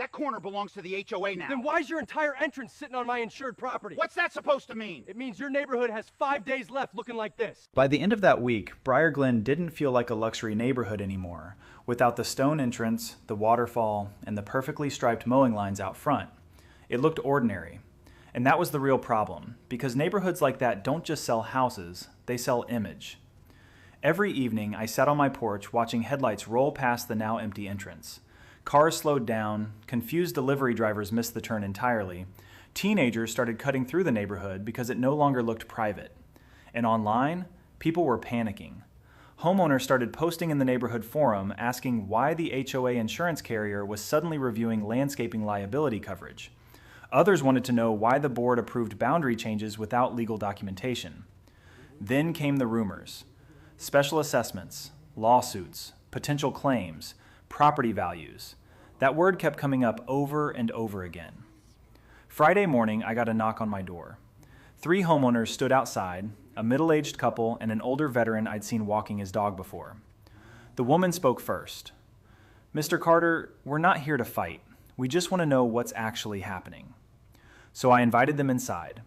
That corner belongs to the HOA now. Then why's your entire entrance sitting on my insured property? What's that supposed to mean? It means your neighborhood has 5 days left looking like this. By the end of that week, Briar Glen didn't feel like a luxury neighborhood anymore, without the stone entrance, the waterfall, and the perfectly striped mowing lines out front. It looked ordinary. And that was the real problem, because neighborhoods like that don't just sell houses, they sell image. Every evening, I sat on my porch watching headlights roll past the now empty entrance. Cars slowed down, confused delivery drivers missed the turn entirely, teenagers started cutting through the neighborhood because it no longer looked private. And online, people were panicking. Homeowners started posting in the neighborhood forum asking why the HOA insurance carrier was suddenly reviewing landscaping liability coverage. Others wanted to know why the board approved boundary changes without legal documentation. Then came the rumors. Special assessments, lawsuits, potential claims, property values. That word kept coming up over and over again. Friday morning, I got a knock on my door. 3 homeowners stood outside, a middle-aged couple and an older veteran I'd seen walking his dog before. The woman spoke first. "Mr. Carter, we're not here to fight. We just want to know what's actually happening." So I invited them inside.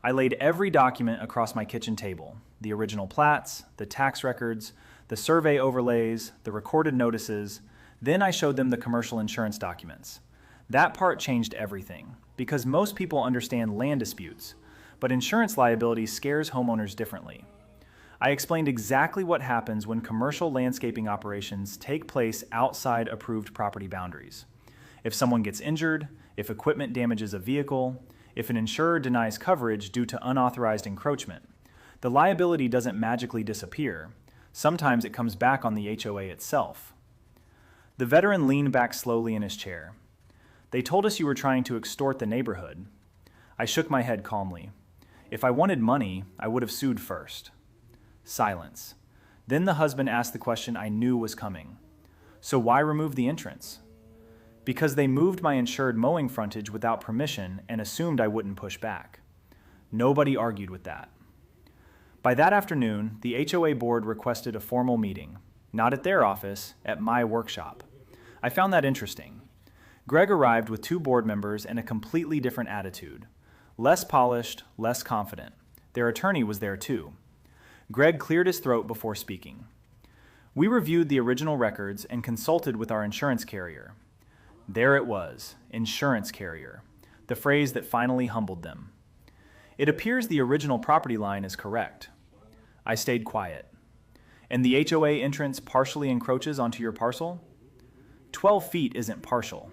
I laid every document across my kitchen table, the original plats, the tax records, the survey overlays, the recorded notices. Then I showed them the commercial insurance documents. That part changed everything, because most people understand land disputes, but insurance liability scares homeowners differently. I explained exactly what happens when commercial landscaping operations take place outside approved property boundaries. If someone gets injured, if equipment damages a vehicle, if an insurer denies coverage due to unauthorized encroachment, the liability doesn't magically disappear. Sometimes it comes back on the HOA itself. The veteran leaned back slowly in his chair. "They told us you were trying to extort the neighborhood." I shook my head calmly. "If I wanted money, I would have sued first." Silence. Then the husband asked the question I knew was coming. "So why remove the entrance?" "Because they moved my insured mowing frontage without permission and assumed I wouldn't push back." Nobody argued with that. By that afternoon, the HOA board requested a formal meeting. Not at their office, at my workshop. I found that interesting. Greg arrived with 2 board members and a completely different attitude. Less polished, less confident. Their attorney was there too. Greg cleared his throat before speaking. "We reviewed the original records and consulted with our insurance carrier." There it was, insurance carrier, the phrase that finally humbled them. "It appears the original property line is correct." I stayed quiet. "And the HOA entrance partially encroaches onto your parcel?" 12 feet isn't partial.